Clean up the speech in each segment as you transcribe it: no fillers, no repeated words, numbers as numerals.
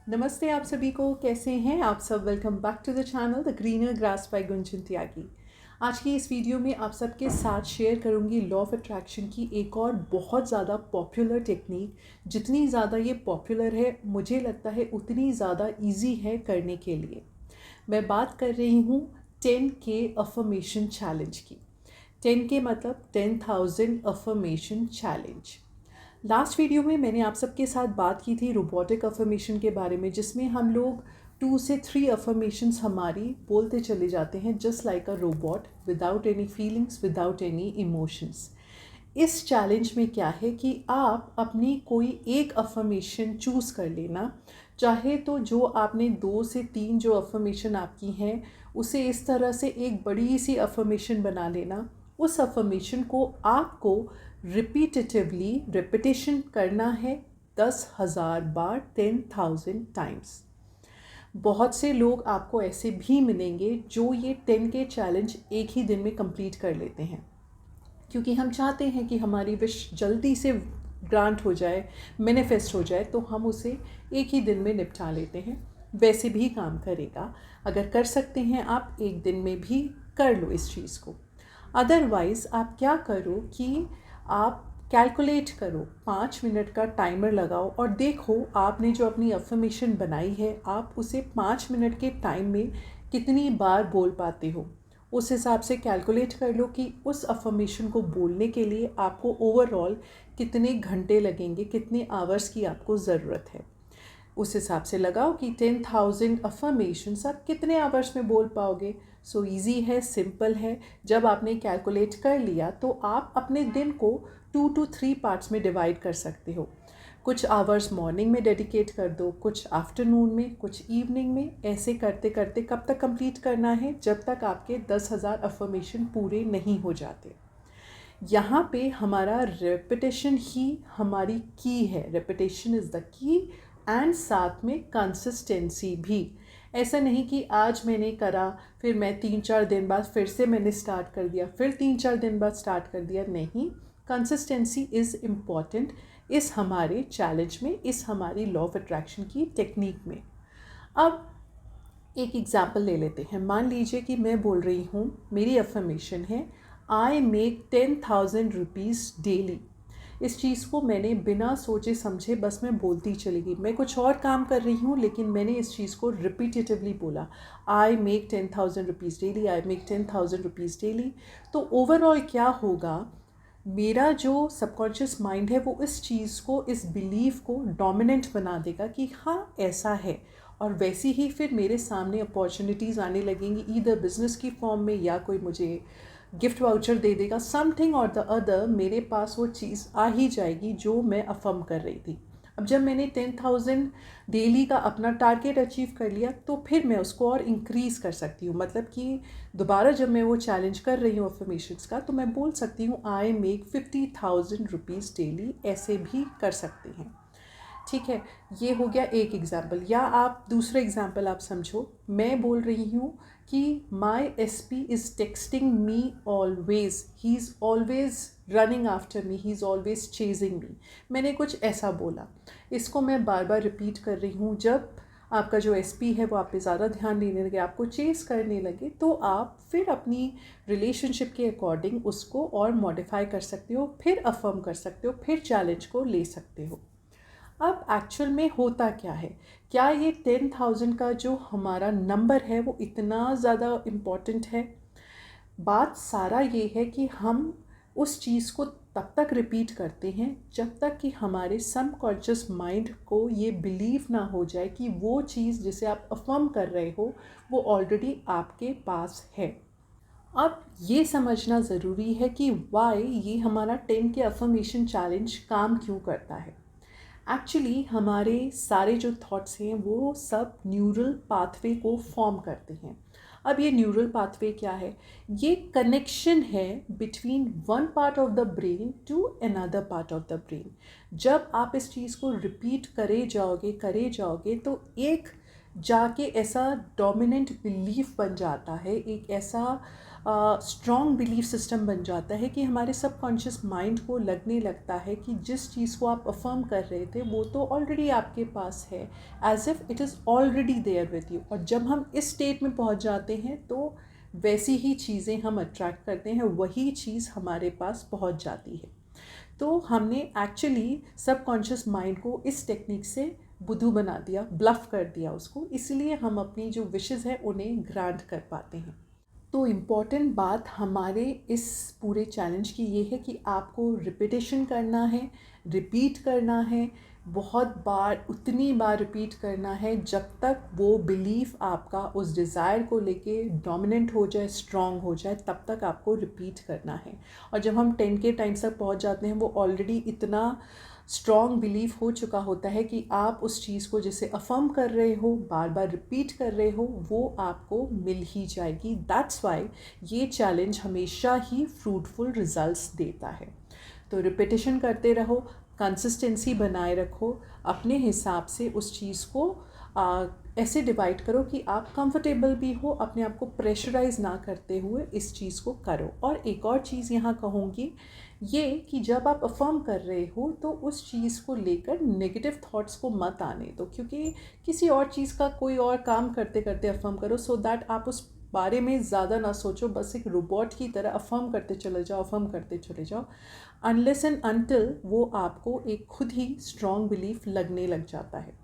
नमस्ते आप सभी को, कैसे हैं आप सब। Welcome back to the channel the greener grass by Gunjan Tyagi. आज की इस वीडियो में आप सबके साथ शेयर करूंगी लॉ ऑफ अट्रैक्शन की एक और बहुत ज़्यादा पॉपुलर टेक्निक। जितनी ज़्यादा ये पॉपुलर है मुझे लगता है उतनी ज़्यादा इजी है करने के लिए। मैं बात कर रही हूँ 10K अफर्मेशन चैलेंज की। 10K मतलब 10,000 अफर्मेशन चैलेंज। लास्ट वीडियो में मैंने आप सबके साथ बात की थी रोबोटिक अफर्मेशन के बारे में, जिसमें हम लोग 2 से 3 अफर्मेशंस हमारी बोलते चले जाते हैं just like a robot, without any feelings, without any emotions. इस चैलेंज में क्या है कि आप अपनी कोई एक अफर्मेशन चूज़ कर लेना। चाहे तो जो आपने 2 से 3 जो अफर्मेशन आपकी हैं उसे इस तरह से एक बड़ी सी अफर्मेशन बना लेना। उस अफर्मेशन को आपको रिपीटेटिवली रिपीटेशन करना है 10,000 बार, 10,000 टाइम्स। बहुत से लोग आपको ऐसे भी मिलेंगे जो ये 10K चैलेंज एक ही दिन में कंप्लीट कर लेते हैं, क्योंकि हम चाहते हैं कि हमारी विश जल्दी से ग्रांट हो जाए, मैनिफेस्ट हो जाए, तो हम उसे एक ही दिन में निपटा लेते हैं। वैसे भी काम करेगा। अगर कर सकते हैं आप एक दिन में भी कर लो इस चीज़ को। अदरवाइज़ आप क्या करो कि आप कैलकुलेट करो, 5 मिनट का टाइमर लगाओ और देखो आपने जो अपनी अफर्मेशन बनाई है आप उसे 5 मिनट के टाइम में कितनी बार बोल पाते हो। उस हिसाब से कैलकुलेट कर लो कि उस अफर्मेशन को बोलने के लिए आपको ओवरऑल कितने घंटे लगेंगे, कितने आवर्स की आपको ज़रूरत है। उस हिसाब से लगाओ कि 10,000 अफर्मेशंस आप कितने आवर्स में बोल पाओगे। सो ईजी है, सिंपल है। जब आपने कैलकुलेट कर लिया तो आप अपने दिन को 2 to 3 पार्ट्स में डिवाइड कर सकते हो। कुछ आवर्स मॉर्निंग में डेडिकेट कर दो, कुछ आफ्टरनून में, कुछ इवनिंग में। ऐसे करते करते कब तक कंप्लीट करना है? जब तक आपके 10,000 अफर्मेशन पूरे नहीं हो जाते। यहाँ पे हमारा रेपिटेशन ही हमारी की है। Repetition is the key, and साथ में कंसिस्टेंसी भी। ऐसा नहीं कि आज मैंने करा फिर मैं 3-4 दिन बाद फिर से मैंने स्टार्ट कर दिया, फिर 3-4 दिन बाद स्टार्ट कर दिया। नहीं, कंसिस्टेंसी इज़ इम्पॉर्टेंट इस हमारे चैलेंज में, इस हमारी लॉ ऑफ अट्रैक्शन की टेक्निक में। अब एक एग्जाम्पल ले लेते हैं। मान लीजिए कि मैं बोल रही हूँ, मेरी अफर्मेशन है आई मेक 10,000 रुपीज़ डेली। इस चीज़ को मैंने बिना सोचे समझे बस मैं बोलती चली गई। मैं कुछ और काम कर रही हूँ लेकिन मैंने इस चीज़ को रिपीटेटिवली बोला, I make 10,000 rupees daily, I make 10,000 rupees daily. तो ओवरऑल क्या होगा, मेरा जो सबकॉन्शियस माइंड है वो इस चीज़ को, इस बिलीफ को डोमिनेंट बना देगा कि हाँ ऐसा है। और वैसी ही फिर मेरे सामने अपॉर्चुनिटीज़ आने लगेंगी, ईदर बिजनेस की फॉर्म में या कोई मुझे गिफ्ट वाउचर दे देगा, समथिंग और द अदर मेरे पास वो चीज़ आ ही जाएगी जो मैं अफर्म कर रही थी। अब जब मैंने 10,000 डेली का अपना टारगेट अचीव कर लिया तो फिर मैं उसको और इंक्रीज़ कर सकती हूँ। मतलब कि दोबारा जब मैं वो चैलेंज कर रही हूँ अफर्मेशंस का, तो मैं बोल सकती हूँ आई मेक 50,000 रुपीज़ डेली। ऐसे भी कर सकते हैं। ठीक है, ये हो गया एक एग्जाम्पल। या आप दूसरा एग्जाम्पल आप समझो, मैं बोल रही हूँ कि my SP is texting me always, he is always running after me, he is always chasing me. मैंने कुछ ऐसा बोला, इसको मैं बार बार रिपीट कर रही हूँ। जब आपका जो SP है वो आप पे ज़्यादा ध्यान देने लगे, आपको चेस करने लगे, तो आप फिर अपनी रिलेशनशिप के अकॉर्डिंग उसको और मॉडिफाई कर सकते हो, फिर अफर्म कर सकते हो, फिर चैलेंज को ले सकते हो। अब एक्चुअल में होता क्या है, क्या ये 10,000 का जो हमारा नंबर है वो इतना ज़्यादा इम्पॉर्टेंट है? बात सारा ये है कि हम उस चीज़ को तब तक रिपीट करते हैं जब तक कि हमारे सबकॉन्शियस माइंड को ये बिलीव ना हो जाए कि वो चीज़ जिसे आप अफर्म कर रहे हो वो ऑलरेडी आपके पास है। अब ये समझना ज़रूरी है कि वाई ये हमारा 10 के अफर्मेशन चैलेंज काम क्यों करता है। एक्चुअली हमारे सारे जो थॉट्स हैं वो सब न्यूरल पाथवे को फॉर्म करते हैं। अब ये न्यूरल पाथवे क्या है? ये कनेक्शन है between one part of the brain to another part of the brain. जब आप इस चीज़ को रिपीट करे जाओगे तो एक जाके ऐसा डोमिनेंट बिलीफ बन जाता है, एक ऐसा स्ट्रॉन्ग बिलीफ सिस्टम बन जाता है कि हमारे सबकॉन्शियस माइंड को लगने लगता है कि जिस चीज़ को आप अफर्म कर रहे थे वो तो ऑलरेडी आपके पास है, as if it is already there with you. और जब हम इस स्टेट में पहुंच जाते हैं तो वैसी ही चीज़ें हम अट्रैक्ट करते हैं, वही चीज़ हमारे पास पहुंच जाती है। तो हमने एक्चुअली सबकॉन्शियस माइंड को इस टेक्निक से बुद्धू बना दिया, ब्लफ कर दिया उसको, इसलिए हम अपनी जो विशेज़ हैं उन्हें ग्रांट कर पाते हैं। तो इम्पॉर्टेंट बात हमारे इस पूरे चैलेंज की ये है कि आपको रिपीटेशन करना है, रिपीट करना है, बहुत बार, उतनी बार रिपीट करना है जब तक वो बिलीफ आपका उस डिज़ायर को लेके डोमिनेंट हो जाए, स्ट्रॉन्ग हो जाए, तब तक आपको रिपीट करना है। और जब हम 10 के टाइम्स तक पहुंच जाते हैं वो ऑलरेडी इतना स्ट्रॉन्ग बिलीफ हो चुका होता है कि आप उस चीज़ को जैसे अफर्म कर रहे हो, बार बार रिपीट कर रहे हो, वो आपको मिल ही जाएगी। दैट्स वाई ये चैलेंज हमेशा ही फ्रूटफुल रिजल्ट्स देता है। तो रिपीटेशन करते रहो, कंसिस्टेंसी बनाए रखो, अपने हिसाब से उस चीज़ को ऐसे डिवाइड करो कि आप कंफर्टेबल भी हो, अपने आप को प्रेशराइज ना करते हुए इस चीज़ को करो। और एक और चीज़ यहाँ कहूँगी ये कि जब आप अफर्म कर रहे हो तो उस चीज़ को लेकर नेगेटिव थॉट्स को मत आने दो, क्योंकि किसी और चीज़ का कोई और काम करते करते अफर्म करो, सो दैट आप उस बारे में ज़्यादा ना सोचो, बस एक रोबोट की तरह अफर्म करते चले जाओ, अफर्म करते चले जाओ, अनलेस एंड अनटिल वो आपको एक खुद ही स्ट्रॉन्ग बिलीफ लगने लग जाता है।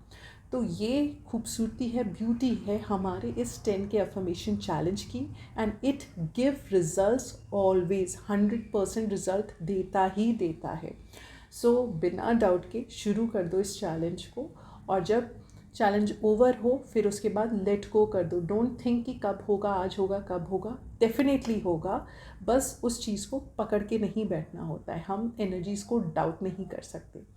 तो ये खूबसूरती है, ब्यूटी है हमारे इस 10 के अफर्मेशन चैलेंज की, and it give results always, 100% result देता ही देता है। सो बिना डाउट के शुरू कर दो इस चैलेंज को, और जब चैलेंज ओवर हो फिर उसके बाद लेट गो कर दो। डोंट थिंक कि कब होगा, आज होगा, कब होगा, डेफिनेटली होगा, बस उस चीज़ को पकड़ के नहीं बैठना होता है, हम एनर्जीज़ को डाउट नहीं कर सकते।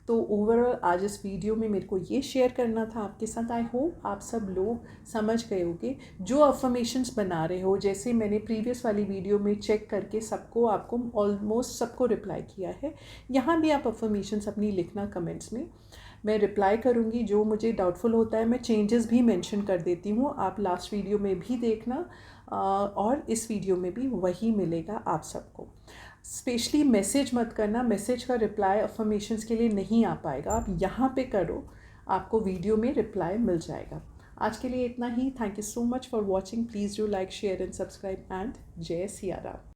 तो ओवरऑल आज इस वीडियो में मेरे को ये शेयर करना था आपके साथ। आई होप आप सब लोग समझ गए होंगे। जो अफर्मेशंस बना रहे हो, जैसे मैंने प्रीवियस वाली वीडियो में चेक करके सबको, आपको ऑलमोस्ट सबको रिप्लाई किया है, यहाँ भी आप अफर्मेशंस अपनी लिखना कमेंट्स में, मैं रिप्लाई करूँगी। जो मुझे डाउटफुल होता है मैं चेंजेस भी मेंशन कर देती हूँ, आप लास्ट वीडियो में भी देखना, और इस वीडियो में भी वही मिलेगा आप सबको। स्पेशली मैसेज मत करना, मैसेज का रिप्लाई अफर्मेशंस के लिए नहीं आ पाएगा, आप यहाँ पे करो, आपको वीडियो में रिप्लाई मिल जाएगा। आज के लिए इतना ही। Thank you so much for watching. Please do like, share and subscribe, and Jai Siya Ram.